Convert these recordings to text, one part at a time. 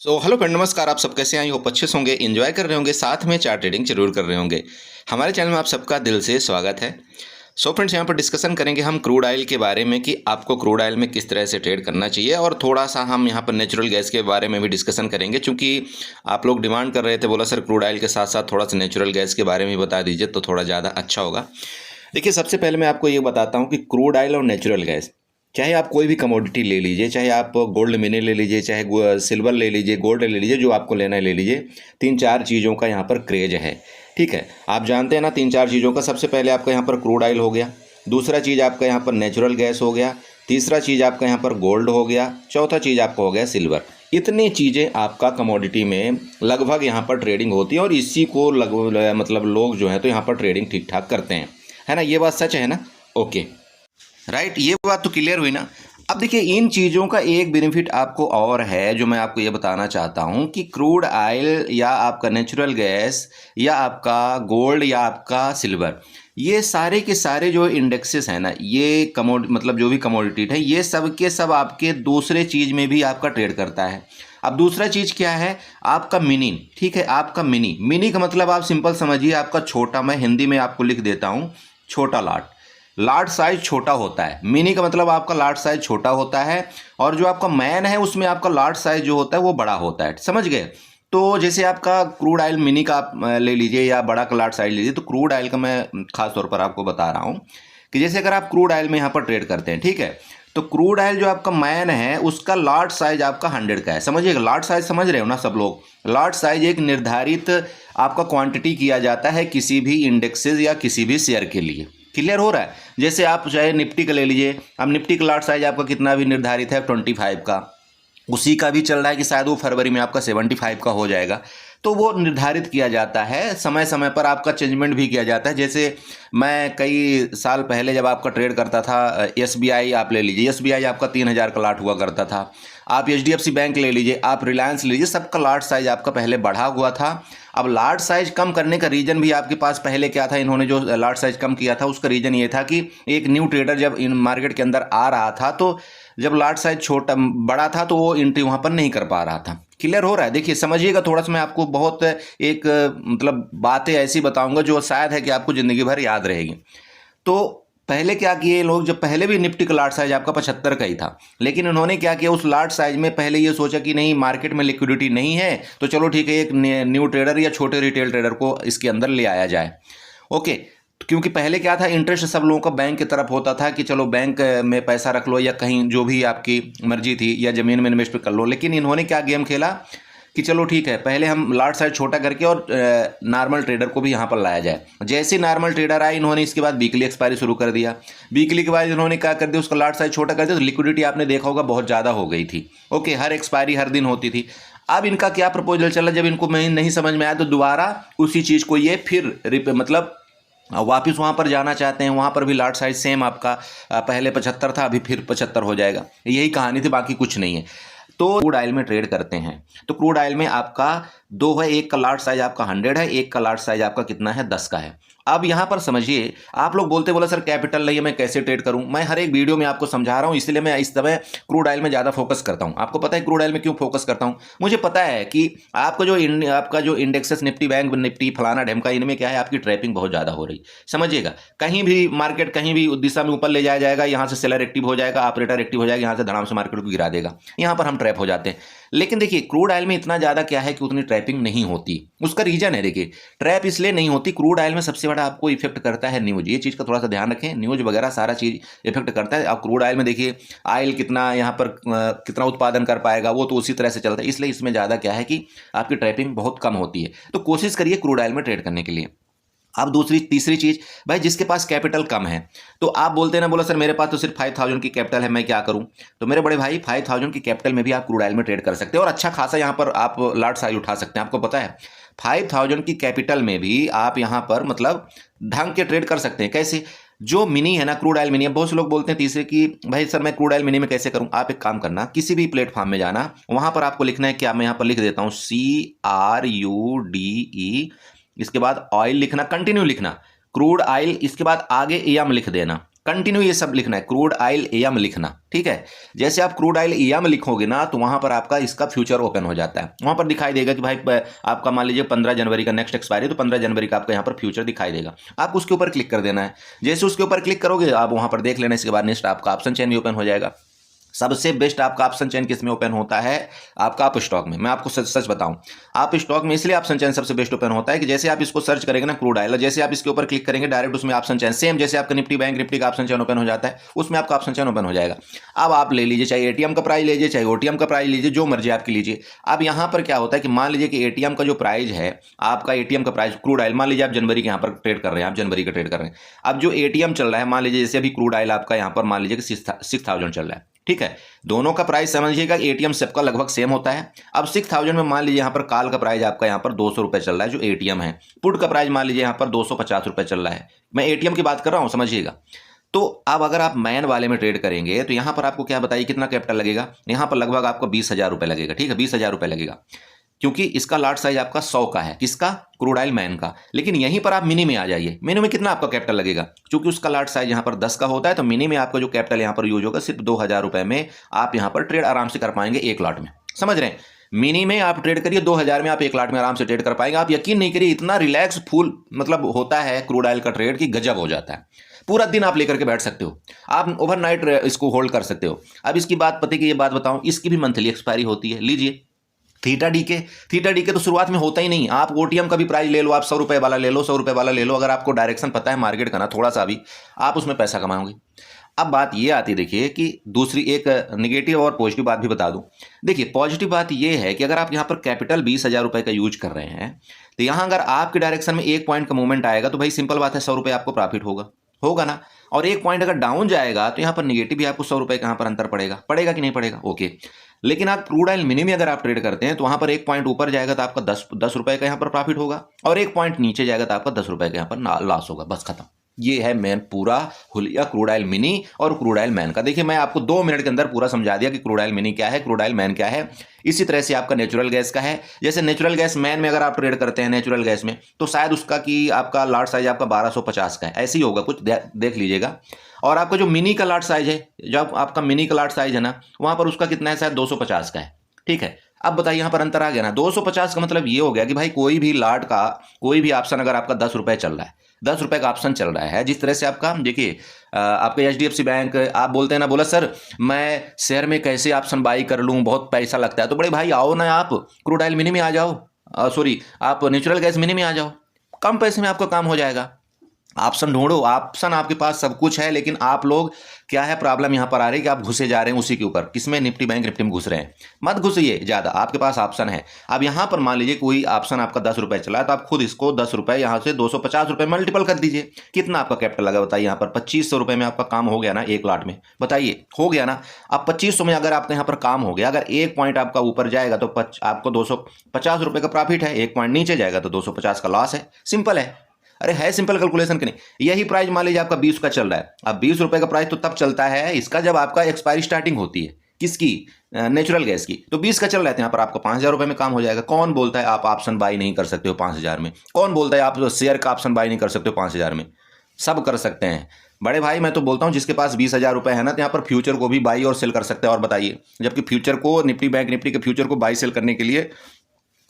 Hello friend, नमस्कार। आप सब कैसे हैं? आई होप अच्छे से होंगे, एंजॉय कर रहे होंगे, साथ में चार्ट ट्रेडिंग जरूर कर रहे होंगे। हमारे चैनल में आप सबका दिल से स्वागत है। फ्रेंड्स, यहाँ पर डिस्कशन करेंगे हम क्रूड ऑयल के बारे में कि आपको क्रूड ऑयल में किस तरह से ट्रेड करना चाहिए, और थोड़ा सा हम यहाँ पर नेचुरल गैस के बारे में भी डिस्कशन करेंगे, क्योंकि आप लोग डिमांड कर रहे थे, बोला सर क्रूड ऑयल के साथ साथ थोड़ा सा नेचुरल गैस के बारे में भी बता दीजिए तो थोड़ा ज़्यादा अच्छा होगा। देखिए, सबसे पहले मैं आपको ये बताता हूँ कि क्रूड ऑयल और नेचुरल गैस, चाहे आप कोई भी कमोडिटी ले लीजिए, चाहे आप गोल्ड मिने ले लीजिए, चाहे सिल्वर ले लीजिए, गोल्ड ले लीजिए, जो आपको लेना है ले लीजिए। तीन चार चीज़ों का यहाँ पर क्रेज है, ठीक है। आप जानते हैं ना तीन चार चीज़ों का। सबसे पहले आपका यहाँ पर क्रूड ऑयल हो गया, दूसरा चीज़ आपका यहाँ पर नेचुरल गैस हो गया, तीसरा चीज़ आपका यहाँ पर गोल्ड हो गया, चौथा चीज़ आपका हो गया सिल्वर। इतनी चीज़ें आपका कमोडिटी में लगभग यहाँ पर ट्रेडिंग होती है, और इसी को मतलब लोग जो है तो यहाँ पर ट्रेडिंग ठीक ठाक करते हैं, है ना। ये बात सच है ना? ओके, राइट, ये बात तो क्लियर हुई ना। अब देखिए, इन चीज़ों का एक बेनिफिट आपको और है जो मैं आपको ये बताना चाहता हूँ कि क्रूड ऑयल या आपका नेचुरल गैस या आपका गोल्ड या आपका सिल्वर, ये सारे के सारे जो इंडेक्सेस हैं ना, ये मतलब जो भी कमोडिटी है, ये सब के सब आपके दूसरे चीज़ में भी आपका ट्रेड करता है। अब दूसरा चीज़ क्या है? आपका मिनी, ठीक है। आपका मिनी का मतलब आप सिंपल समझिए, आपका छोटा, मैं हिंदी में आपको लिख देता हूँ, छोटा लाट। लार्ज साइज छोटा होता है, मिनी का मतलब आपका लार्ज साइज छोटा होता है, और जो आपका मैन है उसमें आपका लार्ज साइज जो होता है वो बड़ा होता है, समझ गए। तो जैसे आपका क्रूड ऑयल मिनी का आप ले लीजिए या बड़ा का लार्ज साइज लीजिए, तो क्रूड ऑयल का मैं खास तौर पर आपको बता रहा हूँ कि जैसे अगर आप क्रूड ऑयल में यहाँ पर ट्रेड करते हैं, ठीक है, तो क्रूड ऑयल जो आपका मैन है उसका लार्ज साइज आपका 100 का है, समझिएगा। लार्ज साइज समझ रहे हो ना सब लोग? लार्ज साइज एक निर्धारित आपका क्वांटिटी किया जाता है किसी भी इंडेक्सेस या किसी भी शेयर के लिए। क्लियर हो रहा है? जैसे आप चाहे निफ्टी का ले लीजिए, अब निफ्टी का लाट साइज आपका कितना भी निर्धारित है 25 का, उसी का भी चल रहा है कि शायद वो फरवरी में आपका 75 का हो जाएगा। तो वो निर्धारित किया जाता है, समय समय पर आपका चेंजमेंट भी किया जाता है। जैसे मैं कई साल पहले जब आपका ट्रेड करता था, एसबीआई आप ले लीजिए, एसबीआई आपका 3000 का लाट हुआ करता था। आप एचडीएफसी बैंक ले लीजिए, आप रिलायंस ले लीजिए, सबका लाट साइज आपका पहले बढ़ा हुआ था। अब लार्ज साइज कम करने का रीजन भी आपके पास पहले क्या था? इन्होंने जो लार्ज साइज कम किया था उसका रीजन ये था कि एक न्यू ट्रेडर जब इन मार्केट के अंदर आ रहा था, तो जब लार्ज साइज छोटा बड़ा था तो वो एंट्री वहां पर नहीं कर पा रहा था। क्लियर हो रहा है? देखिए समझिएगा थोड़ा सा, मैं आपको बहुत एक मतलब बातें ऐसी बताऊंगा जो शायद है कि आपको जिंदगी भर याद रहेगी। तो पहले क्या किए लोग, जब पहले भी निफ्टी का लार्ज साइज आपका 75 का ही था, लेकिन उन्होंने क्या किया, उस लार्ज साइज में पहले ये सोचा कि नहीं मार्केट में लिक्विडिटी नहीं है, तो चलो ठीक है, एक न्यू ट्रेडर या छोटे रिटेल ट्रेडर को इसके अंदर ले आया जाए। ओके, क्योंकि पहले क्या था, इंटरेस्ट सब लोगों का बैंक की तरफ होता था कि चलो बैंक में पैसा रख लो या कहीं जो भी आपकी मर्जी थी, या ज़मीन में इन्वेस्ट कर लो। लेकिन इन्होंने क्या गेम खेला कि चलो ठीक है, पहले हम लार्ज साइज छोटा करके और नॉर्मल ट्रेडर को भी यहाँ पर लाया जाए। जैसे नॉर्मल ट्रेडर आए, इन्होंने इसके बाद वीकली एक्सपायरी शुरू कर दिया। वीकली के बाद इन्होंने क्या कर दिया, उसका लार्ज साइज छोटा कर दिया, तो लिक्विडिटी आपने देखा होगा बहुत ज़्यादा हो गई थी। ओके, हर एक्सपायरी हर दिन होती थी। अब इनका क्या प्रपोजल चला, जब इनको नहीं समझ में आया तो दोबारा उसी चीज़ को ये फिर मतलब वापिस वहाँ पर जाना चाहते हैं। वहाँ पर भी लार्ज साइज सेम आपका पहले 75 था, अभी फिर 75 हो जाएगा। यही कहानी थी, बाकी कुछ नहीं है। तो क्रूड ऑयल में ट्रेड करते हैं, तो क्रूड ऑयल में आपका दो है, एक का लार्ज साइज आपका 100 है, एक का लार्ज साइज आपका कितना है, 10 का है। अब यहाँ पर समझिए, आप लोग बोला सर कैपिटल नहीं है, मैं कैसे ट्रेड करूं? मैं हर एक वीडियो में आपको समझा रहा हूं, इसलिए मैं इस समय क्रूड ऑयल में ज़्यादा फोकस करता हूं। आपको पता है क्रूड ऑयल में क्यों फोकस करता हूं? मुझे पता है कि आपका जो इंडेक्सेस, निफ्टी बैंक निफ्टी फलाना ढेमका, इनमें क्या है, आपकी ट्रैपिंग बहुत ज़्यादा हो रही। समझिएगा, कहीं भी मार्केट कहीं भी दिशा में ऊपर ले जाया जाएगा, यहाँ से सेलर एक्टिव हो जाएगा, ऑपरेटर एक्टिव हो जाएगा, यहाँ से धड़ाम से मार्केट को गिरा देगा, यहाँ पर हम ट्रैप हो जाते हैं। लेकिन देखिए क्रूड ऑयल में इतना ज़्यादा क्या है कि उतनी ट्रैपिंग नहीं होती। उसका रीजन है, देखिए ट्रैप इसलिए नहीं होती, क्रूड ऑयल में सबसे बड़ा आपको इफेक्ट करता है न्यूज। ये चीज़ का थोड़ा सा ध्यान रखें, न्यूज वगैरह सारा चीज़ इफेक्ट करता है। आप क्रूड ऑयल में देखिए ऑयल कितना यहाँ पर कितना उत्पादन कर पाएगा, वो तो उसी तरह से चलता है, इसलिए इसमें ज़्यादा क्या है कि आपकी ट्रैपिंग बहुत कम होती है। तो कोशिश करिए क्रूड ऑयल में ट्रेड करने के लिए। अब तीसरी चीज, भाई जिसके पास कैपिटल कम है, तो आप बोलते हैं ना, बोला सर मेरे पास तो सिर्फ 5000 की कैपिटल है, मैं क्या करूं? तो मेरे बड़े भाई 5000 की कैपिटल में भी आप क्रूड ऑयल में ट्रेड कर सकते हैं, और अच्छा खासा यहां पर आप लार्ज साइज उठा सकते हैं। आपको पता है 5000 की कैपिटल में भी आप यहां पर मतलब ढंग के ट्रेड कर सकते हैं। कैसे? जो मिनी है ना, क्रूड ऑयल मिनी, बहुत से लोग बोलते हैं तीसरे कि भाई सर मैं क्रूड ऑयल मिनी में कैसे करूं? आप एक काम करना, किसी भी प्लेटफॉर्म में जाना, वहां पर आपको लिखना है, क्या मैं यहां पर लिख देता हूं, CRUDE, इसके बाद ऑयल लिखना, कंटिन्यू लिखना, क्रूड ऑयल, इसके बाद आगे एम लिख देना, कंटिन्यू ये सब लिखना है, क्रूड ऑयल एम लिखना, ठीक है। जैसे आप क्रूड ऑयल एम लिखोगे ना तो वहां पर आपका इसका फ्यूचर ओपन हो जाता है, वहां पर दिखाई देगा कि भाई आपका मान लीजिए 15 जनवरी का नेक्स्ट एक्सपायरी, तो 15 जनवरी का आपका यहाँ पर फ्यूचर दिखाई देगा। आप उसके ऊपर क्लिक कर देना है। जैसे उसके ऊपर क्लिक करोगे आप वहां पर देख लेना, इसके बाद नेक्स्ट आपका ऑप्शन चेन भी ओपन हो जाएगा। सबसे बेस्ट आपका ऑप्शन चेन किस में ओपन होता है? आपका आप स्टॉक में। मैं आपको सच सच बताऊं, आप स्टॉक में इसलिए ऑप्शन चेन सबसे बेस्ट ओपन होता है कि जैसे आप इसको सर्च करेंगे ना क्रूड ऑयल, जैसे आप इसके ऊपर क्लिक करेंगे डायरेक्ट उसमें ऑप्शन चेन, सेम जैसे आपका निफ्टी बैंक निफ्टी का ऑप्शन चेन ओपन हो जाता है, उसमें आपका ऑप्शन चेन ओपन हो जाएगा। अब आप ले लीजिए, चाहे एटीएम का प्राइस लीजिए, चाहे ओटीएम का प्राइस लीजिए, जो मर्जी आपकी लीजिए। अब यहाँ पर क्या होता है कि मान लीजिए कि एटीएम का जो प्राइस है, आपका एटीएम का प्राइस क्रूड ऑयल, मान लीजिए आप जनवरी के यहाँ पर ट्रेड कर रहे हैं, आप जनवरी का ट्रेड कर रहे हैं। अब जो एटीएम चल रहा है, मान लीजिए जैसे अभी क्रूड ऑयल आपका यहाँ पर मान लीजिए कि 6000 चल रहा है, ठीक है। दोनों का प्राइस समझिएगा, एटीएम सबका लगभग सेम होता है। अब 6000 में मान लीजिए यहाँ पर कॉल का प्राइस आपका यहाँ पर 200 रुपये चल रहा है जो एटीएम है, पुट का प्राइस मान लीजिए यहाँ पर 250 रुपये चल रहा है। मैं एटीएम की बात कर रहा हूँ, समझिएगा। तो अब अगर आप मैन वाले में ट्रेड करेंगे तो यहाँ पर आपको क्या बताइए कितना कैपिटल लगेगा? यहाँ पर लगभग आपको 20,000 रुपये लगेगा, ठीक है, 20,000 रुपये लगेगा, क्योंकि इसका लॉट साइज आपका 100 का है, किसका? क्रूड ऑयल मैन का। लेकिन यहीं पर आप मिनी में आ जाइए, मिनी में कितना आपका कैपिटल लगेगा? क्योंकि उसका लॉट साइज यहाँ पर 10 का होता है, तो मिनी में आपका जो कैपिटल यहाँ पर यूज होगा सिर्फ 2,000 रुपये में आप यहाँ पर ट्रेड आराम से कर पाएंगे एक लॉट में, समझ रहे हैं। मिनी में आप ट्रेड करिए, 2,000 में आप एक लॉट में आराम से ट्रेड कर पाएंगे। आप यकीन नहीं करिए, इतना रिलैक्स फुल मतलब होता है क्रूड ऑयल का ट्रेड की गजब हो जाता है। पूरा दिन आप लेकर के बैठ सकते हो, आप ओवरनाइट इसको होल्ड कर सकते हो। अब इसकी बात पते की ये बात बताऊं, इसकी भी मंथली एक्सपायरी होती है। लीजिए थीटा डी के तो शुरुआत में होता ही नहीं। आप ओटीएम का भी प्राइस ले लो, आप 100 रुपये वाला ले लो, 100 रुपये वाला ले लो, अगर आपको डायरेक्शन पता है मार्केट का ना थोड़ा सा भी, आप उसमें पैसा कमाओगे। अब बात ये आती है, देखिए कि दूसरी एक निगेटिव और पॉजिटिव बात भी बता दूं। देखिए पॉजिटिव बात ये है कि अगर आप यहाँ पर कैपिटल 20,000 रुपये का यूज कर रहे हैं, तो यहाँ अगर आपके डायरेक्शन में 1 पॉइंट का मूवमेंट आएगा तो भाई सिंपल बात है 100 रुपये आपको प्रॉफिट होगा ना। और 1 पॉइंट अगर डाउन जाएगा तो यहाँ पर निगेटिव भी आपको 100 रुपये का यहाँ पर अंतर पड़ेगा कि नहीं पड़ेगा? ओके। लेकिन आप क्रूड ऑयल मिनी में अगर आप ट्रेड करते हैं तो वहां पर 1 पॉइंट ऊपर जाएगा तो आपका 10 रुपए का यहाँ पर प्रॉफिट होगा, और 1 पॉइंट नीचे जाएगा तो आपका 10 रुपए का यहाँ पर लॉस होगा, बस खत्म। ये है मैन पूरा हुलिया क्रूड ऑयल मिनी और क्रूड ऑयल मैन का। देखिए मैं आपको 2 मिनट के अंदर पूरा समझा दिया कि क्रूड ऑयल मिनी क्या है, क्रूड ऑयल मैन क्या है। इसी तरह से आपका नेचुरल गैस का है। जैसे नेचुरल गैस मैन में अगर आप ट्रेड करते हैं नेचुरल गैस में, तो शायद उसका कि आपका लॉट साइज आपका 1250 का है, ऐसे ही होगा कुछ, देख लीजिएगा। और आपका जो मिनी का लॉट साइज है, जब आपका मिनी का लॉट साइज है ना, वहां पर उसका कितना है? शायद 250 का है, ठीक है। अब बताइए यहाँ पर अंतर आ गया ना। 250 का मतलब ये हो गया कि भाई कोई भी लॉट का कोई भी ऑप्शन अगर आपका 10 रुपये चल रहा है, 10 रुपये का ऑप्शन चल रहा है, जिस तरह से आपका देखिए आपका HDFC बैंक, आप बोलते हैं ना, बोला सर मैं शेयर में कैसे ऑप्शन बाई कर लूँ, बहुत पैसा लगता है। तो बड़े भाई आओ ना, आप क्रूड ऑयल मिनी में आ जाओ, सॉरी आप नेचुरल गैस मिनी में आ जाओ, कम पैसे में आपका काम हो जाएगा। ऑप्शन ढूंढो, ऑप्शन आपके पास सब कुछ है, लेकिन आप लोग क्या है प्रॉब्लम यहाँ पर आ रही है कि आप घुसे जा रहे हैं उसी के ऊपर, किसमें? निफ्टी बैंक निफ्टी में घुस रहे हैं। मत घुसिए ज़्यादा, आपके पास ऑप्शन है। अब यहाँ पर मान लीजिए कोई ऑप्शन आपका 10 रुपये चला है, तो आप खुद इसको 10 रुपये यहाँ से 250 रुपये मल्टीपल कर दीजिए। कितना आपका कैपिटल लगा बताइए? यहाँ पर 2500 रुपये में आपका काम हो गया ना एक लॉट में, बताइए हो गया ना। अब 2500 में अगर आपका यहाँ पर काम हो गया, अगर 1 पॉइंट आपका ऊपर जाएगा तो आपको 250 रुपये का प्रॉफिट है, 1 पॉइंट नीचे जाएगा तो 250 का लॉस है। सिंपल है, अरे है सिंपल कैलकुलेशन के नहीं। यही प्राइस मान लीजिए आपका 20 का चल रहा है। अब 20 रुपये का प्राइस तो तब चलता है इसका जब आपका एक्सपायरी स्टार्टिंग होती है, किसकी? नेचुरल गैस की। तो 20 का चल रहा है, यहाँ पर आपका 5,000 रुपये में काम हो जाएगा। कौन बोलता है आप ऑप्शन बाई नहीं कर सकते हो 5,000 में? कौन बोलता है आप शेयर का ऑप्शन बाई नहीं कर सकते हो 5,000 में? सब कर सकते हैं बड़े भाई। मैं तो बोलता हूँ जिसके पास 20,000 रुपये है ना, तो यहाँ पर फ्यूचर को भी बाई और सेल कर सकते हैं। और बताइए, जबकि फ्यूचर को निफ्टी बैंक निफ्टी के फ्यूचर को बाई सेल करने के लिए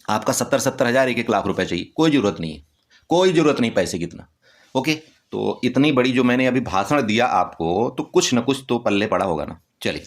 आपका 70 हज़ार 1 लाख रुपये चाहिए। कोई ज़रूरत नहीं है, कोई ज़रूरत नहीं पैसे कितना। ओके, तो इतनी बड़ी जो मैंने अभी भाषण दिया आपको, तो कुछ ना कुछ तो पल्ले पड़ा होगा ना। चलिए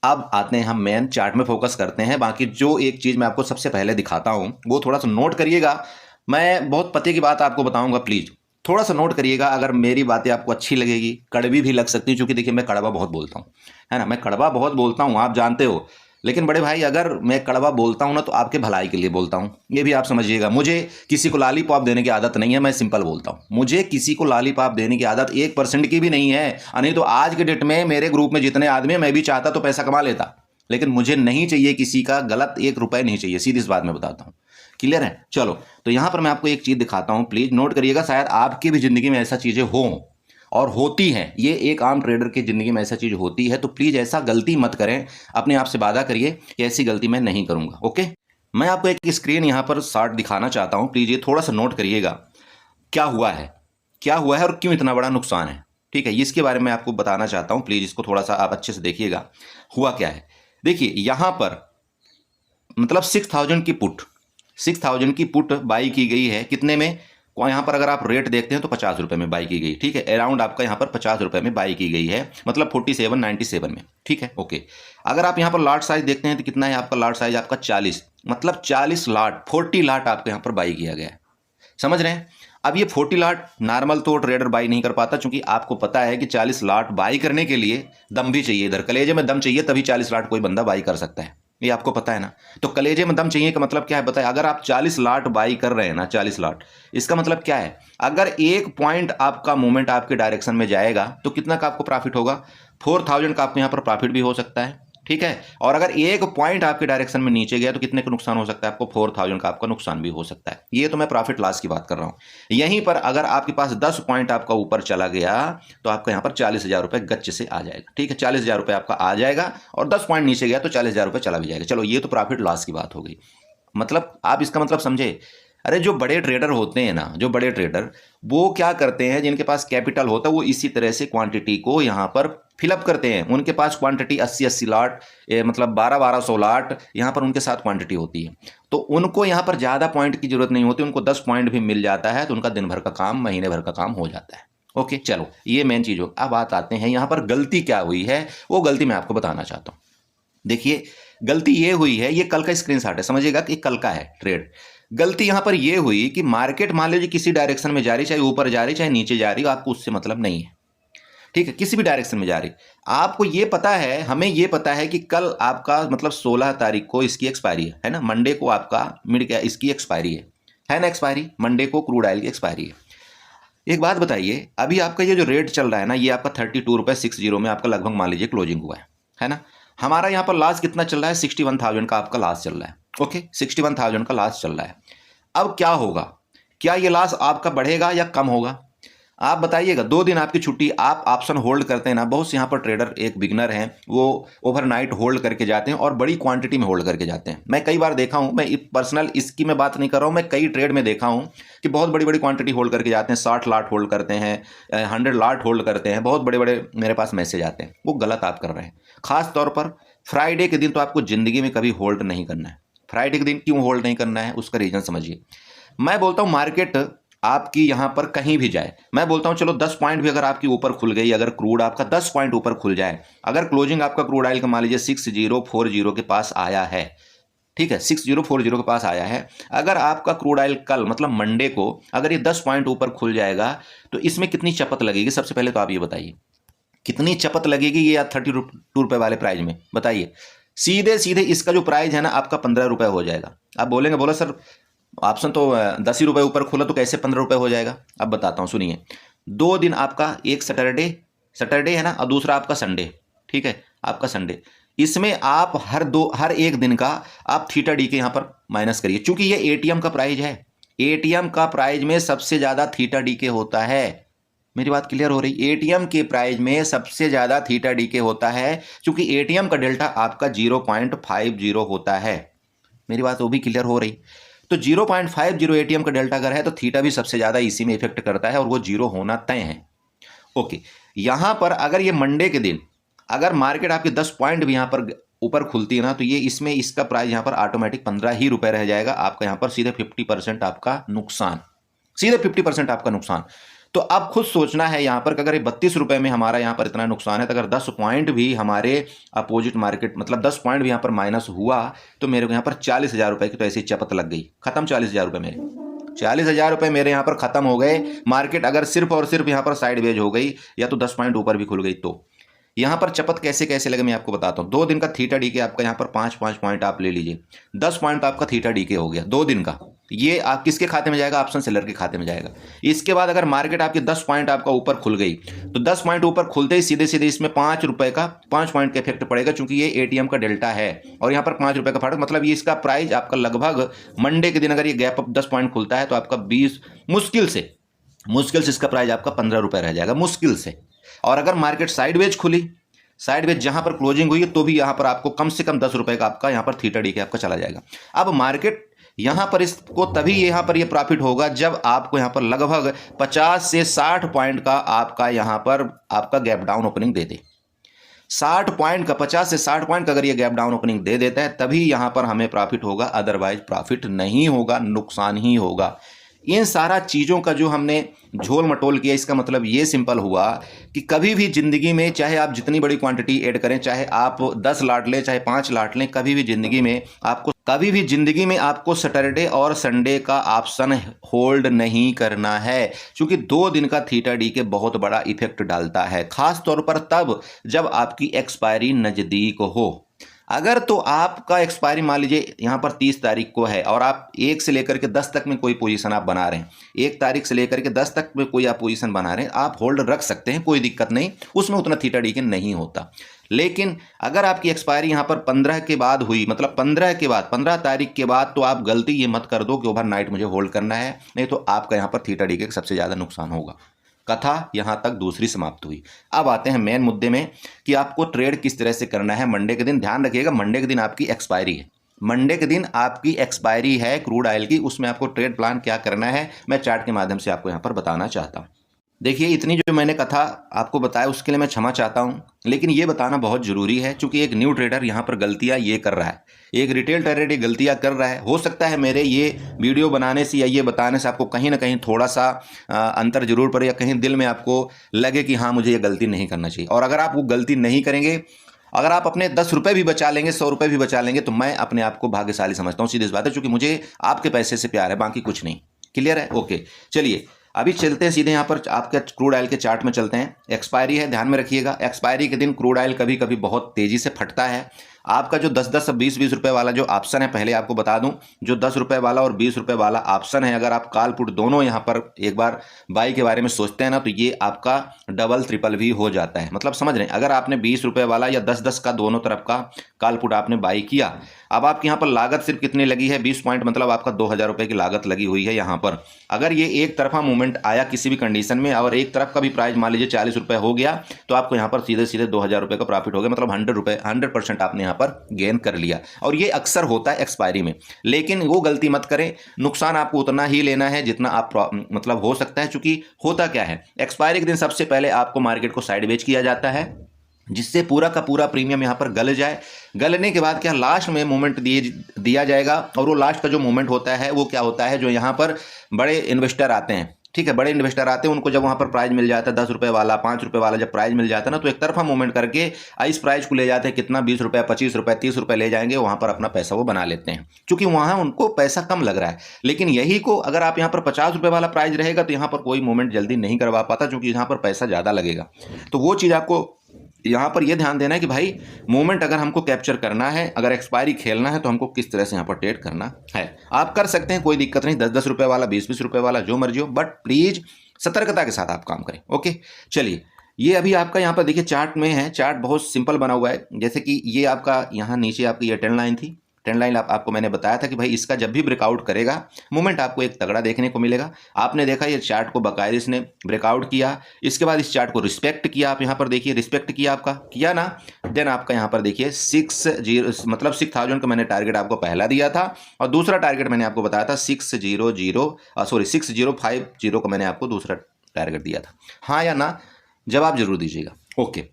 अब आते हैं हम मेन चार्ट में फोकस करते हैं। बाकी जो एक चीज़ मैं आपको सबसे पहले दिखाता हूं वो थोड़ा सा नोट करिएगा। मैं बहुत पते की बात आपको बताऊंगा, प्लीज़ थोड़ा सा नोट करिएगा। अगर मेरी बातें आपको अच्छी लगेगी, कड़वी भी लग सकती है, क्योंकि देखिए मैं कड़वा बहुत बोलता हूँ, है ना, मैं कड़वा बहुत बोलता हूँ, आप जानते हो। लेकिन बड़े भाई अगर मैं कड़वा बोलता हूँ ना, तो आपके भलाई के लिए बोलता हूँ, ये भी आप समझिएगा। मुझे किसी को लॉलीपॉप देने की आदत नहीं है, मैं सिंपल बोलता हूँ। मुझे किसी को लॉलीपॉप देने की आदत 1% की भी नहीं है। नहीं तो आज के डेट में मेरे ग्रुप में जितने आदमी हैं, मैं भी चाहता तो पैसा कमा लेता, लेकिन मुझे नहीं चाहिए किसी का गलत 1 रुपये नहीं चाहिए। सीधी सी बात मैं बताता हूँ, क्लियर है? चलो तो यहाँ पर मैं आपको एक चीज़ दिखाता हूँ, प्लीज़ नोट करिएगा। शायद आपकी भी ज़िंदगी में ऐसा चीज़ें हों और होती हैं, ये एक आम ट्रेडर की ज़िंदगी में ऐसा चीज़ होती है। तो प्लीज़ ऐसा गलती मत करें, अपने आप से वादा करिए कि ऐसी गलती मैं नहीं करूँगा। ओके, मैं आपको एक स्क्रीन यहाँ पर शॉर्ट दिखाना चाहता हूँ, प्लीज़ ये थोड़ा सा नोट करिएगा। क्या हुआ है और क्यों इतना बड़ा नुकसान है। ठीक है, इसके बारे में आपको बताना चाहता हूँ, प्लीज़ इसको थोड़ा सा आप अच्छे से देखिएगा। हुआ क्या है, देखिए यहाँ पर मतलब 6,000 की पुट बाई की गई है, कितने में, यहाँ पर अगर आप रेट देखते हैं तो 50 रुपये में बाई की गई, ठीक है, अराउंड आपका यहाँ पर 50 रुपये में बाई की गई है, मतलब 4797 में, ठीक है, ओके। अगर आप यहाँ पर लॉट साइज देखते हैं तो कितना है आपका लॉट साइज, आपका 40, मतलब 40 लॉट, 40 लॉट आपके यहाँ पर बाई किया गया है, समझ रहे हैं। अब ये 40 लॉट नॉर्मल तो ट्रेडर बाई नहीं कर पाता, क्योंकि आपको पता है कि 40 लॉट बाई करने के लिए दम भी चाहिए, इधर कलेजे में दम चाहिए, तभी 40 लॉट कोई बंदा बाई कर सकता है, ये आपको पता है ना। तो कलेजे में दम चाहिए का मतलब क्या है बताए, अगर आप 40 लॉट बाई कर रहे हैं ना, 40 लॉट, इसका मतलब क्या है, अगर एक पॉइंट आपका मूवमेंट आपके डायरेक्शन में जाएगा तो कितना का आपको प्रॉफिट होगा, 4000 का आपको यहाँ पर प्रॉफिट भी हो सकता है, ठीक है। और अगर एक पॉइंट आपके डायरेक्शन में नीचे गया तो कितने का नुकसान हो सकता है, आपको 4000 का आपका नुकसान भी हो सकता है। ये तो मैं प्रॉफिट लॉस की बात कर रहा हूं। यहीं पर अगर आपके पास 10 पॉइंट आपका ऊपर चला गया तो आपका यहाँ पर 40,000 रुपये गच्चे से आ जाएगा, ठीक है, 40,000 रुपये आपका आ जाएगा, और 10 पॉइंट नीचे गया तो 40,000 रुपये चला भी जाएगा। चलो ये तो प्रॉफिट लॉस की बात हो गई, मतलब आप इसका मतलब समझे। अरे जो बड़े ट्रेडर होते हैं ना, जो बड़े ट्रेडर, वो क्या करते हैं, जिनके पास कैपिटल होता है वो इसी तरह से क्वांटिटी को यहाँ पर फिलअप करते हैं। उनके पास क्वांटिटी 80-80 लाट, मतलब 1200 लाट यहाँ पर उनके साथ क्वांटिटी होती है, तो उनको यहाँ पर ज़्यादा पॉइंट की जरूरत नहीं होती, उनको 10 पॉइंट भी मिल जाता है तो उनका दिन भर का काम, महीने भर का काम हो जाता है। ओके, चलो ये मेन चीज़ हो। अब बात आते हैं यहाँ पर गलती क्या हुई है, वो गलती मैं आपको बताना चाहता हूँ। देखिए गलती ये हुई है, ये कल का स्क्रीनशॉट है, समझिएगा कि कल का है ट्रेड। गलती यहाँ पर ये हुई कि मार्केट मान लीजिए किसी डायरेक्शन में जा रही, चाहे ऊपर जा रही चाहे नीचे जा रही, आपको उससे मतलब नहीं है, ठीक है, किसी भी डायरेक्शन में जा रही। आपको ये पता है, हमें ये पता है कि कल आपका मतलब 16 तारीख को इसकी एक्सपायरी है ना, मंडे को आपका मिड क्या इसकी एक्सपायरी है ना, एक्सपायरी मंडे को क्रूड ऑयल की एक्सपायरी है। एक बात बताइए, अभी आपका ये जो रेट चल रहा है ना, ये आपका 32.60 में आपका लगभग मान लीजिए क्लोजिंग हुआ है ना। हमारा यहाँ पर लास्ट कितना चल रहा है, 61,000 का आपका लास्ट चल रहा है, ओके, 61,000 का लास्ट चल रहा है। अब क्या होगा, क्या ये लास्ट आपका बढ़ेगा या कम होगा, आप बताइएगा। 2 दिन आपकी छुट्टी, आप ऑप्शन होल्ड करते हैं ना, बहुत से यहाँ पर ट्रेडर एक बिगनर हैं, वो ओवरनाइट होल्ड करके जाते हैं और बड़ी क्वांटिटी में होल्ड करके जाते हैं। मैं कई बार देखा हूँ, मैं पर्सनल इसकी मैं बात नहीं कर रहा हूँ, मैं कई ट्रेड में देखा हूँ कि बहुत बड़ी बड़ी क्वांटिटी होल्ड करके जाते हैं, 60 लाट होल्ड करते हैं, 100 लाट होल्ड करते हैं, बहुत बड़े बड़े मेरे पास मैसेज आते हैं। वो गलत आप कर रहे हैं। खास तौर पर फ्राइडे के दिन तो आपको ज़िंदगी में कभी होल्ड नहीं करना है। फ्राइडे के दिन क्यों होल्ड नहीं करना है, उसका रीज़न समझिए। मैं बोलता हूँ मार्केट आपकी यहाँ पर कहीं भी जाए, मैं बोलता हूँ चलो 10 पॉइंट भी अगर आपकी ऊपर खुल गई, अगर क्रूड आपका 10 पॉइंट ऊपर खुल जाए, अगर क्लोजिंग आपका क्रूड ऑयल का मान लीजिए 6040 के पास आया है, ठीक है, 6040 के पास आया है, अगर आपका क्रूड ऑयल कल मतलब मंडे को अगर ये 10 पॉइंट ऊपर खुल जाएगा तो इसमें कितनी चपत लगेगी, सबसे पहले तो आप ये बताइए कितनी चपत लगेगी ये 32 रुपये वाले प्राइस में, बताइए। सीधे सीधे इसका जो प्राइस है ना आपका 15 रुपये हो जाएगा। आप बोलेंगे बोला सर ऑप्शन तो 10 ही रुपये ऊपर खुला तो कैसे 15 रुपये हो जाएगा। अब बताता हूँ, सुनिए। 2 दिन आपका, एक सैटरडे है ना, और दूसरा आपका संडे, ठीक है, आपका संडे, इसमें आप हर एक दिन का आप थीटा डी के यहाँ पर माइनस करिए, क्योंकि ये एटीएम का प्राइस है। एटीएम का प्राइस में सबसे ज़्यादा थीटा डी के होता है। मेरी बात क्लियर हो रही, एटीएम के प्राइस में सबसे ज़्यादा थीटा डी के होता है, क्योंकि एटीएम का डेल्टा आपका 0.50 होता है। मेरी बात वो भी क्लियर हो रही। तो 0.50 एटीएम का डेल्टा अगर है तो थीटा भी सबसे ज़्यादा इसी में इफेक्ट करता है, और वो 0 होना तय है। ओके, यहाँ पर अगर ये मंडे के दिन अगर मार्केट आपके 10 पॉइंट भी यहाँ पर ऊपर खुलती है ना, तो ये इसमें इसका प्राइस यहाँ पर ऑटोमेटिक 15 ही रुपये रह जाएगा। आपका यहाँ पर सीधे 50% आपका नुकसान, सीधे 50% आपका नुकसान। तो अब खुद सोचना है यहाँ पर कि अगर 32 रुपये में हमारा यहाँ पर इतना नुकसान है, तो अगर 10 पॉइंट भी हमारे अपोजिट मार्केट मतलब 10 पॉइंट भी यहाँ पर माइनस हुआ तो मेरे को यहाँ पर 40,000 रुपये की तो ऐसी चपत लग गई, खत्म। 40,000 रुपये मेरे, 40,000 रुपये मेरे यहाँ पर खत्म हो गए। मार्केट अगर सिर्फ और सिर्फ यहाँ पर साइडवेज हो गई या तो 10 पॉइंट ऊपर भी खुल गई, तो यहाँ पर चपत कैसे कैसे लगे मैं आपको बताता हूँ। 2 दिन का थीटा डी के आपका यहाँ पर 5 पॉइंट आप ले लीजिए, 10 पॉइंट आपका थीटा डी के हो गया 2 दिन का। ये आप किसके खाते में जाएगा, ऑप्शन सेलर के खाते में जाएगा। इसके बाद अगर मार्केट आपकी 10 पॉइंट आपका ऊपर खुल गई तो 10 पॉइंट ऊपर खुलते ही सीधे सीधे इसमें 5 रुपये का 5 पॉइंट का इफेक्ट पड़ेगा, क्योंकि ये एटीएम का डेल्टा है और यहाँ पर 5 रुपये का फर्क, मतलब ये इसका प्राइस आपका लगभग मंडे के दिन अगर ये गैप अप 10 पॉइंट खुलता है तो आपका 20 मुश्किल से इसका प्राइस आपका 15 रुपये रह जाएगा मुश्किल से। और अगर मार्केट साइडवेज खुली, साइडवेज जहां पर क्लोजिंग हुई है, तो भी यहां पर आपको कम से कम 10 रुपये का आपका यहां पर थीटा डी के आपका चला जाएगा। अब मार्केट यहाँ पर इसको तभी यहाँ पर ये प्रॉफिट होगा जब आपको यहाँ पर लगभग 50 से 60 पॉइंट का आपका यहाँ पर आपका गैप डाउन ओपनिंग दे दे। 60 पॉइंट का, 50 से 60 पॉइंट का अगर ये गैप डाउन ओपनिंग दे देता है तभी यहाँ पर हमें प्रॉफिट होगा, अदरवाइज प्रॉफिट नहीं होगा, नुकसान ही होगा। इन सारा चीज़ों का जो हमने झोल मटोल किया, इसका मतलब ये सिंपल हुआ कि कभी भी ज़िंदगी में चाहे आप जितनी बड़ी क्वांटिटी ऐड करें, चाहे आप 10 लाट लें, चाहे 5 लाट लें, कभी भी ज़िंदगी में आपको सैटरडे और संडे का ऑप्शन होल्ड नहीं करना है, क्योंकि 2 दिन का थीटा डी के बहुत बड़ा इफेक्ट डालता है, खास तौर पर तब जब आपकी एक्सपायरी नज़दीक हो। अगर तो आपका एक्सपायरी मान लीजिए यहाँ पर 30 तारीख को है और आप 1 से लेकर के 10 तक में कोई पोजीशन आप बना रहे हैं, 1 तारीख से लेकर के 10 तक में कोई आप पोजीशन बना रहे हैं, आप होल्ड रख सकते हैं, कोई दिक्कत नहीं, उसमें उतना थीटा डी के नहीं होता। लेकिन अगर आपकी एक्सपायरी यहाँ पर 15 के बाद हुई, मतलब 15 तारीख के बाद, तो आप गलती ये मत कर दो कि ओवरनाइट मुझे होल्ड करना है, नहीं तो आपका यहाँ पर थीटा डी के सबसे ज़्यादा नुकसान होगा। कथा यहाँ तक दूसरी समाप्त हुई। अब आते हैं मेन मुद्दे में कि आपको ट्रेड किस तरह से करना है। मंडे के दिन ध्यान रखिएगा, मंडे के दिन आपकी एक्सपायरी है, मंडे के दिन आपकी एक्सपायरी है क्रूड ऑयल की, उसमें आपको ट्रेड प्लान क्या करना है मैं चार्ट के माध्यम से आपको यहाँ पर बताना चाहता हूँ। देखिए, इतनी जो मैंने कथा आपको बताया उसके लिए मैं क्षमा चाहता हूं, लेकिन ये बताना बहुत ज़रूरी है, क्योंकि एक न्यू ट्रेडर यहाँ पर गलतियाँ ये कर रहा है, एक रिटेल ट्रेडर ये गलतियाँ कर रहा है। हो सकता है मेरे ये वीडियो बनाने से या ये बताने से आपको कहीं ना कहीं थोड़ा सा अंतर जरूर पड़े, या कहीं दिल में आपको लगे कि हाँ मुझे ये गलती नहीं करना चाहिए। और अगर आप वो गलती नहीं करेंगे, अगर आप अपने 10 रुपये भी बचा लेंगे, 100 रुपये भी बचा लेंगे, तो मैं अपने आप को भाग्यशाली समझता हूँ। सीधी बात है, क्योंकि मुझे आपके पैसे से प्यार है, बाकी कुछ नहीं। क्लियर है? ओके, चलिए अभी चलते हैं सीधे यहाँ पर आपके क्रूड ऑयल के चार्ट में चलते हैं। एक्सपायरी है, ध्यान में रखिएगा, एक्सपायरी के दिन क्रूड ऑयल कभी कभी बहुत तेज़ी से फटता है। आपका जो 10-10 20-20 रुपये वाला जो ऑप्शन है, पहले आपको बता दूं, जो 10 रुपये वाला और 20 रुपये वाला ऑप्शन है, अगर आप कॉल पुट दोनों यहाँ पर एक बार बाई के बारे में सोचते हैं ना, तो ये आपका डबल ट्रिपल भी हो जाता है। मतलब समझ रहे हैं, अगर आपने 20 रुपये वाला या 10-10 का दोनों तरफ का कॉल पुट आपने बाई किया, अब आपके यहाँ पर लागत सिर्फ कितनी लगी है, 20 पॉइंट, मतलब आपका 2000 रुपये की लागत लगी हुई है यहाँ पर। अगर ये एक तरफा मूवमेंट आया किसी भी कंडीशन में और एक तरफ का भी प्राइस मान लीजिए 40 रुपये हो गया, तो आपको यहाँ पर सीधे सीधे 2000 रुपये का प्रॉफिट हो गया, मतलब 100% आपने यहाँ पर गेन कर लिया। और ये अक्सर होता है एक्सपायरी में, लेकिन वो गलती मत करें, नुकसान आपको उतना ही लेना है जितना आप मतलब हो सकता है। चूंकि होता क्या है, एक्सपायरी के दिन सबसे पहले आपको मार्केट को साइडवेज किया जाता है, जिससे पूरा का पूरा प्रीमियम यहाँ पर गल जाए। गलने के बाद क्या, लास्ट में मूवमेंट दिया जाएगा, और वो लास्ट का जो मूवमेंट होता है वो क्या होता है, जो यहाँ पर बड़े इन्वेस्टर आते हैं, ठीक है, बड़े इन्वेस्टर आते हैं, उनको जब वहाँ पर प्राइस मिल जाता है 10 रुपये वाला, 5 रुपये वाला जब प्राइस मिल जाता है ना, तो एक तरफा मूवमेंट करके इस प्राइस को ले जाते हैं, कितना 20 रुपये, 25 रुपये, 30 रुपये ले जाएंगे, वहाँ पर अपना पैसा वो बना लेते हैं, क्योंकि वहाँ उनको पैसा कम लग रहा है। लेकिन यही को अगर आप यहाँ पर 50 रुपये वाला प्राइस रहेगा, तो यहाँ पर कोई मूवमेंट जल्दी नहीं करवा पाता, क्योंकि यहाँ पर पैसा ज़्यादा लगेगा। तो वो चीज़ आपको यहाँ पर यह ध्यान देना है कि भाई मूवमेंट अगर हमको कैप्चर करना है, अगर एक्सपायरी खेलना है, तो हमको किस तरह से यहाँ पर ट्रेड करना है। आप कर सकते हैं, कोई दिक्कत नहीं, 10-10 रुपये वाला, 20-20 रुपये वाला, जो मर्जी हो, बट प्लीज़ सतर्कता के साथ आप काम करें। ओके, चलिए, ये अभी आपका यहाँ पर देखिए चार्ट में है, चार्ट बहुत सिंपल बना हुआ है। जैसे कि ये आपका यहाँ नीचे आपकी ये ट्रेंड लाइन थी, ट्रेंड लाइन आपको मैंने बताया था कि भाई इसका जब भी ब्रेकआउट करेगा मूवमेंट आपको एक तगड़ा देखने को मिलेगा। आपने देखा ये चार्ट को बाकायदे इसने ब्रेकआउट किया, इसके बाद इस चार्ट को रिस्पेक्ट किया। आप यहाँ पर देखिए रिस्पेक्ट किया, आपका किया ना, देन आपका यहाँ पर देखिए 60 मतलब 6000 का मैंने टारगेट आपको पहला दिया था, और दूसरा टारगेट मैंने आपको बताया था 6050 का मैंने आपको दूसरा टारगेट दिया था। हाँ या ना जवाब जरूर दीजिएगा। ओके,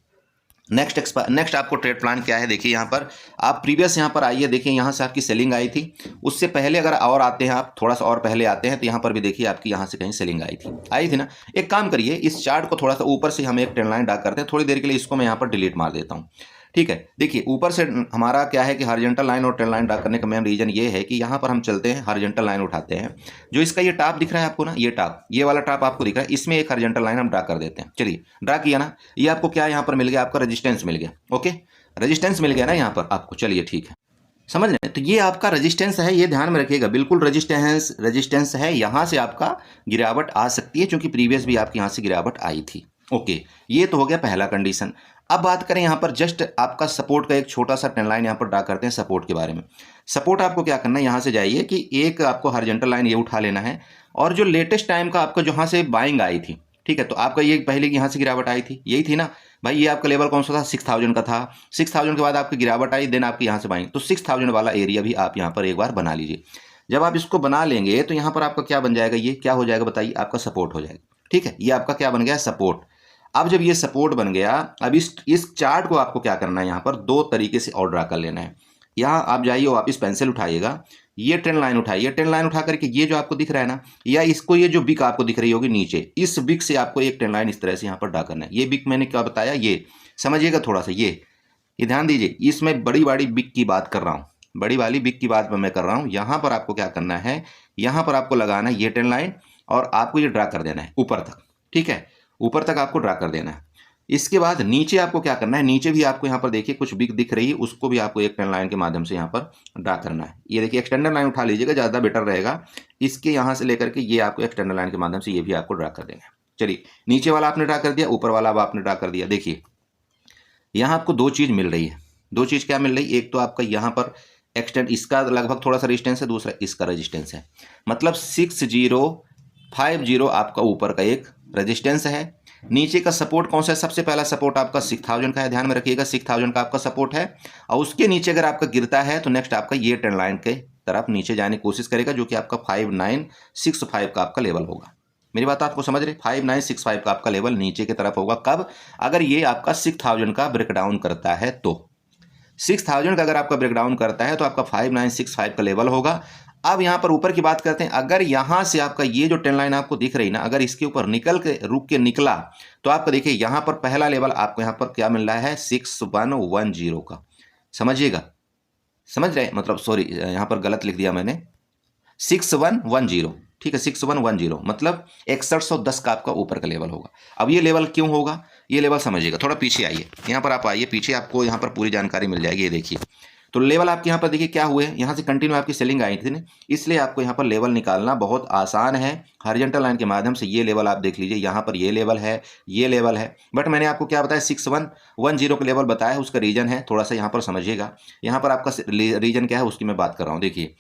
नेक्स्ट आपको ट्रेड प्लान क्या है, देखिए यहाँ पर आप प्रीवियस यहाँ पर आइए, देखिए यहाँ से आपकी सेलिंग आई थी, उससे पहले अगर और आते हैं आप, थोड़ा सा और पहले आते हैं, तो यहाँ पर भी देखिए आपकी यहाँ से कहीं सेलिंग आई थी ना। एक काम करिए, इस चार्ट को थोड़ा सा ऊपर से हम एक ट्रेंड लाइन ड्रा करते हैं, थोड़ी देर के लिए इसको मैं यहाँ पर डिलीट मार देता हूँ, ठीक है। देखिए ऊपर से हमारा क्या है कि हॉरिजॉन्टल लाइन और ट्रेंड लाइन ड्रा करने का मेन रीजन ये है कि यहाँ पर हम चलते हैं, हॉरिजॉन्टल लाइन उठाते हैं, जो इसका ये टॉप दिख रहा है आपको ना, ये टॉप, ये वाला टॉप आपको दिख रहा है, इसमें एक हॉरिजॉन्टल लाइन हम ड्रा कर देते हैं। चलिए, ड्रा किया ना, ये आपको क्या यहाँ पर मिल गया, आपका रेजिस्टेंस मिल गया। ओके, रेजिस्टेंस मिल गया ना यहाँ पर आपको, चलिए ठीक है, समझ रहे हैं। तो ये आपका रेजिस्टेंस है, ये ध्यान में रखिएगा, बिल्कुल रेजिस्टेंस है, यहाँ से आपका गिरावट आ सकती है, क्योंकि प्रीवियस भी आपकी यहाँ से गिरावट आई थी। ओके, ये तो हो गया पहला कंडीशन। अब बात करें यहाँ पर जस्ट आपका सपोर्ट का एक छोटा सा ट्रेंड लाइन यहाँ पर ड्रा करते हैं सपोर्ट के बारे में। सपोर्ट आपको क्या करना है, यहाँ से जाइए कि एक आपको हॉरिजॉन्टल लाइन ये उठा लेना है, और जो लेटेस्ट टाइम का आपका जहाँ से बाइंग आई थी, ठीक है, तो आपका ये पहले यहाँ से गिरावट आई थी, यही थी ना भाई, ये आपका लेवल कौन सा था, 6000 का था। 6000 के बाद आपकी गिरावट आई, देन आपकी यहाँ से बाइंग, तो 6000 वाला एरिया भी आप यहाँ पर एक बार बना लीजिए। जब आप इसको बना लेंगे तो यहाँ पर आपका क्या बन जाएगा, ये क्या हो जाएगा बताइए, आपका सपोर्ट हो जाएगा। ठीक है, ये आपका क्या बन गया, सपोर्ट। अब जब ये सपोर्ट बन गया, अब इस चार्ट को आपको क्या करना है, यहाँ पर दो तरीके से और ड्रा कर लेना है। यहाँ आप जाइए, वापिस पेंसिल उठाइएगा, ये ट्रेंड लाइन उठाइए, ट्रेंड लाइन उठा करके ये जो आपको दिख रहा है ना, या इसको ये जो बिक आपको दिख रही होगी नीचे, इस बिक से आपको एक ट्रेंड लाइन इस तरह से यहाँ पर ड्रा करना है। ये बिक मैंने क्या बताया, ये समझिएगा थोड़ा सा, ये ध्यान दीजिए, इसमें बड़ी वाली बिक की बात कर रहा हूँ, बड़ी वाली बिक की बात मैं कर रहा हूँ। यहाँ पर आपको क्या करना है, यहाँ पर आपको लगाना है ये ट्रेंड लाइन और आपको ये ड्रा कर देना है ऊपर तक। ठीक है, ऊपर तक आपको ड्रा कर देना है। इसके बाद नीचे आपको क्या करना है, नीचे भी आपको यहाँ पर देखिए कुछ बिक दिख रही है, उसको भी आपको एक ट्रेंड लाइन के माध्यम से यहाँ पर ड्रा करना है। ये देखिए एक्सटेंडर लाइन उठा लीजिएगा, ज़्यादा बेटर रहेगा। इसके यहाँ से लेकर के ये आपको एक्सटेंडर लाइन के माध्यम से ये भी आपको ड्रा कर देना है। चलिए, नीचे वाला आपने ड्रा कर दिया, ऊपर वाला अब आपने ड्रा कर दिया। देखिए यहाँ आपको दो चीज़ मिल रही है। दो चीज़ क्या मिल रही है, एक तो आपका यहाँ पर एक्सटेंड, इसका लगभग थोड़ा सा रेजिस्टेंस है, दूसरा इसका रेजिस्टेंस है। मतलब 6050 आपका ऊपर का एक रेजिस्टेंस है। नीचे का सपोर्ट कौन सा है, सबसे पहला सपोर्ट आपका 6000 का है, ध्यान में रखिएगा 6000 का आपका सपोर्ट है। और उसके नीचे अगर आपका गिरता है तो नेक्स्ट आपका ये ट्रेंड लाइन के तरफ नीचे जाने की कोशिश करेगा, जो कि आपका 5965 का आपका लेवल होगा। मेरी बात आपको समझ रहे, 5965 का आपका लेवल नीचे की तरफ होगा। कब, अगर ये आपका 6000 का ब्रेकडाउन करता है तो 6000 का अगर आपका ब्रेकडाउन करता है तो आपका 5965 का लेवल होगा। अब यहाँ पर ऊपर की बात करते हैं, अगर यहाँ से आपका ये जो ट्रेंड लाइन आपको दिख रही ना, अगर इसके ऊपर निकल के रुक के निकला तो आपका देखिए यहाँ पर पहला लेवल आपको यहाँ पर क्या मिल रहा है, 6110 का। समझिएगा, समझ रहे, मतलब सॉरी यहाँ पर गलत लिख दिया मैंने, 6110। ठीक है, 6110 मतलब 6110 का आपका ऊपर का लेवल होगा। अब ये लेवल क्यों होगा, ये लेवल समझिएगा। थोड़ा पीछे आइए, यहाँ पर आप आइए पीछे, आपको यहाँ पर पूरी जानकारी मिल जाएगी। ये देखिए, तो लेवल आपके यहाँ पर देखिए क्या हुए, यहाँ से कंटिन्यू आपकी सेलिंग आई थी ना, इसलिए आपको यहाँ पर लेवल निकालना बहुत आसान है। हॉरिजॉन्टल लाइन के माध्यम से ये लेवल आप देख लीजिए, यहाँ पर ये लेवल है, ये लेवल है। बट मैंने आपको क्या बताया, 6110 का लेवल बताया है, उसका रीजन है, थोड़ा सा यहाँ पर समझिएगा। यहाँ पर आपका रीजन क्या है उसकी मैं बात कर रहा हूँ। देखिए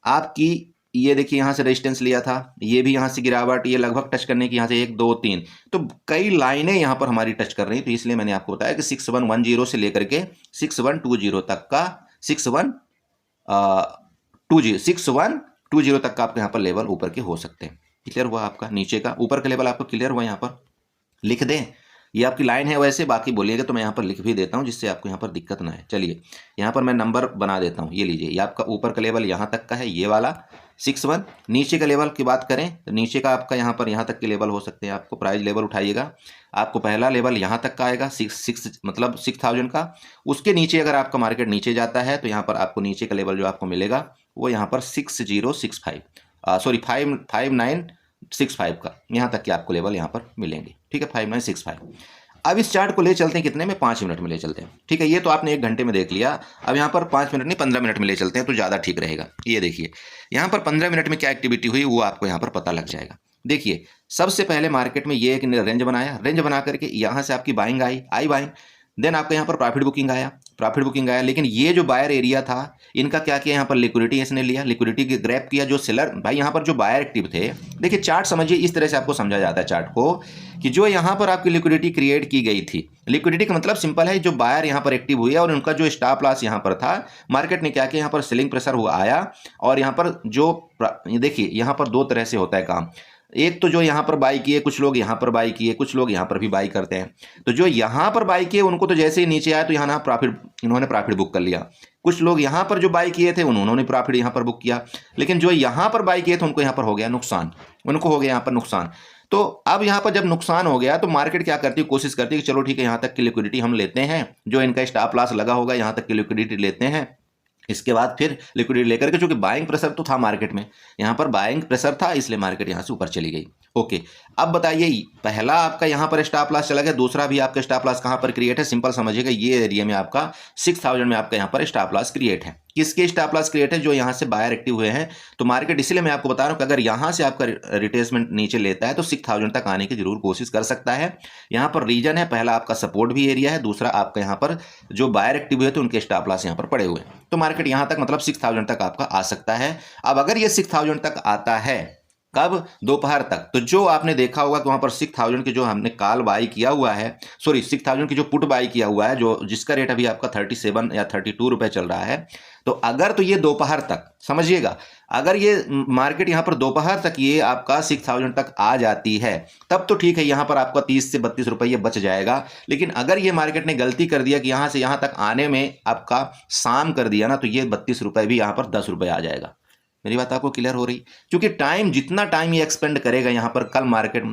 आपकी ये देखिए यहाँ से रेजिस्टेंस लिया था, ये भी यहाँ से गिरावट, ये लगभग टच करने की यहाँ से 1 2 3, तो कई लाइनें यहाँ पर हमारी टच कर रही हैं। तो इसलिए मैंने आपको बताया कि 6110 से लेकर के 6120 तक का 6120 तक का आपके यहाँ पर लेवल ऊपर के हो सकते हैं। क्लियर हुआ आपका, नीचे का ऊपर का लेवल आपको क्लियर हुआ। यहाँ पर लिख दें, ये आपकी लाइन है, वैसे बाकी बोलिएगा तो मैं यहाँ पर लिख भी देता हूँ, जिससे आपको यहाँ पर दिक्कत ना है। चलिए यहाँ पर मैं नंबर बना देता हूँ, ये लीजिए, ये आपका ऊपर का लेवल यहाँ तक का है, ये वाला 61। नीचे का लेवल की बात करें तो नीचे का आपका यहाँ पर यहाँ तक के लेवल हो सकते हैं। आपको प्राइस लेवल उठाइएगा, आपको पहला लेवल यहाँ तक का आएगा, 6000 का। उसके नीचे अगर आपका मार्केट नीचे जाता है तो यहाँ पर आपको नीचे का लेवल जो आपको मिलेगा वो यहाँ पर 6065 सॉरी 5965 का, यहाँ तक के आपको लेवल यहाँ पर मिलेंगे। ठीक है, 5965। अब इस चार्ट को ले चलते हैं कितने में, 5 मिनट में ले चलते हैं। ठीक है, ये तो आपने 1 घंटे में देख लिया, अब यहाँ पर 5 मिनट नहीं 15 मिनट में ले चलते हैं तो ज़्यादा ठीक रहेगा। ये देखिए यहाँ पर 15 मिनट में क्या एक्टिविटी हुई वो आपको यहाँ पर पता लग जाएगा। देखिए सबसे पहले मार्केट में ये एक रेंज बनाया, रेंज बना करके यहाँ से आपकी बाइंग आई बाइंग, देन आपका यहाँ पर प्रॉफिट बुकिंग आया। लेकिन ये जो बायर एरिया था, इनका क्या किया, यहाँ पर लिक्विडिटी इसने लिया, लिक्विडिटी की ग्रैब किया। जो सेलर भाई यहाँ पर जो बायर एक्टिव थे, देखिए चार्ट समझिए, इस तरह से आपको समझा जाता है चार्ट को, कि जो यहाँ पर आपकी लिक्विडिटी क्रिएट की गई थी, लिक्विडिटी का मतलब सिंपल है, जो बायर यहाँ पर एक्टिव हुए और उनका जो स्टॉप लॉस यहाँ पर था, मार्केट ने क्या किया, यहाँ पर सेलिंग प्रेशर हुआ आया। और यहाँ पर जो देखिए यहाँ पर 2 तरह से होता है काम, एक तो जो यहाँ पर बाई किए, कुछ लोग यहाँ पर बाई किए, कुछ लोग यहाँ पर भी बाई करते हैं। तो जो यहाँ पर बाई किए उनको तो जैसे ही नीचे आया तो यहाँ ना इन्होंने प्रॉफिट बुक कर लिया। कुछ लोग यहाँ पर जो बाई किए थे उन्होंने प्रॉफिट यहाँ पर बुक किया, लेकिन जो यहाँ पर बाई किए थे उनको यहाँ पर हो गया नुकसान, तो अब यहाँ पर जब नुकसान हो गया तो मार्केट क्या करती है, कोशिश करती है कि चलो ठीक है, यहाँ तक की लिक्विडिटी हम लेते हैं, जो इनका स्टॉप लॉस लगा होगा यहाँ तक की लिक्विडिटी लेते हैं। इसके बाद फिर लिक्विडिटी लेकर के, चूंकि बाइंग प्रेशर तो था मार्केट में, यहाँ पर बाइंग प्रेशर था, इसलिए मार्केट यहाँ से ऊपर चली गई। ओके, अब बताइए, पहला आपका यहाँ पर स्टॉप लॉस चला गया, दूसरा भी आपका स्टॉप लॉस कहाँ पर क्रिएट है, सिंपल समझिएगा, ये एरिया में आपका 6000 में आपका यहाँ पर स्टॉप लॉस क्रिएट है। किसके स्टॉप लॉस क्रिएट है, जो यहाँ से बायर एक्टिव हुए हैं। तो मार्केट इसलिए मैं आपको बता रहा हूँ कि अगर यहाँ से आपका रिट्रेसमेंट नीचे लेता है तो 6000 तक आने की जरूर कोशिश कर सकता है। यहाँ पर रीजन है, पहला आपका सपोर्ट भी एरिया है, दूसरा आपका यहाँ पर जो बायर एक्टिव हुए थे उनके स्टॉप लॉस यहाँ पर पड़े हुए हैं। तो मार्केट यहाँ तक मतलब 6000 तक आपका आ सकता है। अब अगर ये 6000 तक आता है कब? दोपहर तक। तो जो आपने देखा होगा कि वहाँ पर 6000 की जो हमने कॉल बाई किया हुआ है, सॉरी 6000 की जो पुट बाई किया हुआ है, जो जिसका रेट अभी आपका 37 या 32 रुपये चल रहा है। तो अगर तो ये दोपहर तक समझिएगा, अगर ये मार्केट यहाँ पर दोपहर तक ये आपका 6000 तक आ जाती है तब तो ठीक है, यहाँ पर आपका 30 से 32 रुपये बच जाएगा। लेकिन अगर ये मार्केट ने गलती कर दिया कि यहाँ से यहाँ तक आने में आपका शाम कर दिया ना, तो ये 32 रुपये भी यहाँ पर 10 रुपये आ जाएगा। मेरी बात आपको क्लियर हो रही? क्योंकि टाइम, जितना टाइम ये एक्सपेंड करेगा यहाँ पर कल मार्केट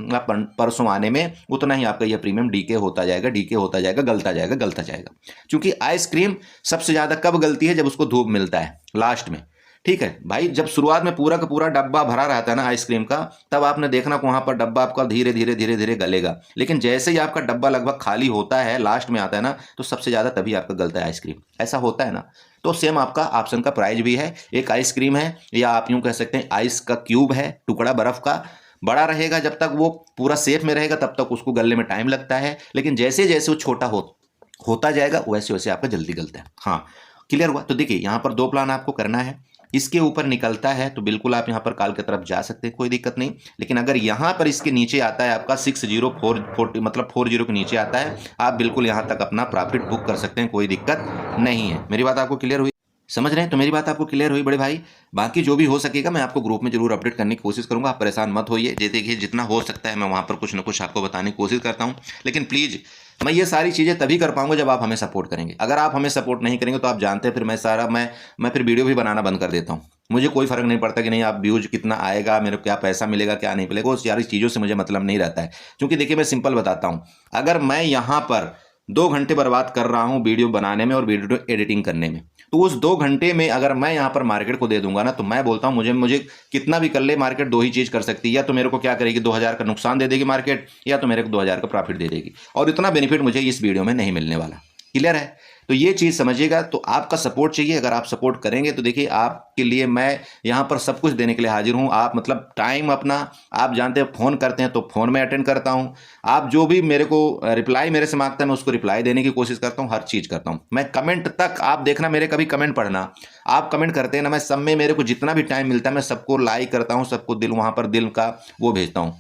परसों आने में, उतना ही आपका ये प्रीमियम डीके होता जाएगा, डीके होता जाएगा, गलता जाएगा, गलता जाएगा। क्योंकि आइसक्रीम सबसे ज़्यादा कब गलती है? जब उसको धूप मिलता है लास्ट में। ठीक है भाई, जब शुरुआत में पूरा का पूरा डब्बा भरा रहता है ना आइसक्रीम का, तब आपने देखना कि वहाँ पर डब्बा आपका धीरे धीरे धीरे धीरे गलेगा। लेकिन जैसे ही आपका डब्बा लगभग खाली होता है, लास्ट में आता है ना, तो सबसे ज़्यादा तभी आपका गलता है आइसक्रीम। ऐसा होता है ना? तो सेम आपका ऑप्शन का प्राइस भी है। एक आइसक्रीम है, या आप यूँ कह सकते हैं आइस का क्यूब है, टुकड़ा बर्फ़ का, बड़ा रहेगा जब तक वो पूरा सेफ में रहेगा तब तक उसको गलने में टाइम लगता है। लेकिन जैसे जैसे वो छोटा होता जाएगा वैसे वैसे आपका जल्दी गलता है। हाँ, क्लियर हुआ? तो देखिए यहाँ पर 2 प्लान आपको करना है। इसके ऊपर निकलता है तो बिल्कुल आप यहाँ पर कॉल की तरफ जा सकते हैं, कोई दिक्कत नहीं। लेकिन अगर यहाँ पर इसके नीचे आता है आपका 6040 मतलब 40 के नीचे आता है, आप बिल्कुल यहाँ तक अपना प्रॉफिट बुक कर सकते हैं, कोई दिक्कत नहीं है। मेरी बात आपको क्लियर हुई? समझ रहे हैं? तो मेरी बात आपको क्लियर हुई बड़े भाई? बाकी जो भी हो सकेगा मैं आपको ग्रुप में जरूर अपडेट करने की कोशिश करूंगा, आप परेशान मत होइए। देखिए जितना हो सकता है मैं वहाँ पर कुछ ना कुछ आपको बताने की कोशिश करता हूँ। लेकिन प्लीज़, मैं ये सारी चीज़ें तभी कर पाऊंगा जब आप हमें सपोर्ट करेंगे। अगर आप हमें सपोर्ट नहीं करेंगे तो आप जानते हैं फिर मैं फिर वीडियो भी बनाना बंद कर देता हूँ। मुझे कोई फ़र्क नहीं पड़ता कि नहीं आप व्यूज कितना आएगा, मेरे को क्या पैसा मिलेगा, क्या नहीं मिलेगा, उस सारी चीज़ों से मुझे मतलब नहीं रहता है। क्योंकि देखिए मैं सिंपल बताता हूँ, अगर मैं यहाँ पर 2 घंटे बर्बाद कर रहा हूँ वीडियो बनाने में और वीडियो एडिटिंग करने में, तो उस 2 घंटे में अगर मैं यहाँ पर मार्केट को दे दूंगा ना, तो मैं बोलता हूँ मुझे कितना भी कर ले मार्केट, 2 ही चीज़ कर सकती है। या तो मेरे को क्या करेगी, 2000 का नुकसान दे देगी मार्केट, या तो मेरे को 2000 का प्रॉफिट दे देगी। और इतना बेनिफिट मुझे इस वीडियो में नहीं मिलने वाला। क्लियर है? तो ये चीज़ समझिएगा। तो आपका सपोर्ट चाहिए, अगर आप सपोर्ट करेंगे तो देखिए आपके लिए मैं यहाँ पर सब कुछ देने के लिए हाजिर हूँ। आप मतलब टाइम अपना, आप जानते हैं फ़ोन करते हैं तो फ़ोन में अटेंड करता हूँ। आप जो भी मेरे को रिप्लाई मेरे से मांगता है मैं उसको रिप्लाई देने की कोशिश करता हूँ, हर चीज़ करता हूँ। मैं कमेंट तक, आप देखना मेरे कभी कमेंट पढ़ना, आप कमेंट करते हैं ना, मैं सब में मेरे को जितना भी टाइम मिलता है मैं सबको लाइक करता हूँ, सबको दिल, वहाँ पर दिल का वो भेजता हूँ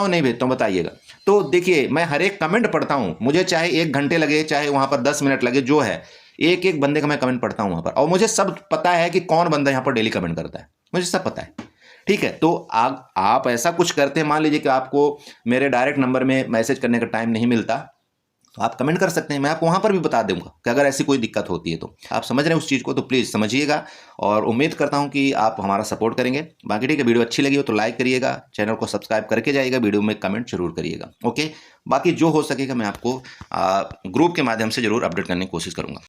नहीं भेजता हूँ, बताइएगा। तो देखिए मैं हर एक कमेंट पढ़ता हूँ, मुझे चाहे 1 घंटे लगे, चाहे वहाँ पर 10 मिनट लगे, जो है एक एक बंदे का मैं कमेंट पढ़ता हूँ वहाँ पर। और मुझे सब पता है कि कौन बंदा यहाँ पर डेली कमेंट करता है, मुझे सब पता है। ठीक है? तो आप ऐसा कुछ करते हैं, मान लीजिए कि आपको मेरे डायरेक्ट नंबर में मैसेज करने का टाइम नहीं मिलता, तो आप कमेंट कर सकते हैं, मैं आपको वहाँ पर भी बता दूंगा कि अगर ऐसी कोई दिक्कत होती है तो। आप समझ रहे हैं उस चीज़ को? तो प्लीज़ समझिएगा और उम्मीद करता हूँ कि आप हमारा सपोर्ट करेंगे। बाकी ठीक है, वीडियो अच्छी लगी हो तो लाइक करिएगा, चैनल को सब्सक्राइब करके जाइएगा, वीडियो में कमेंट जरूर करिएगा। ओके, बाकी जो हो सकेगा मैं आपको ग्रुप के माध्यम से जरूर अपडेट करने की कोशिश करूँगा।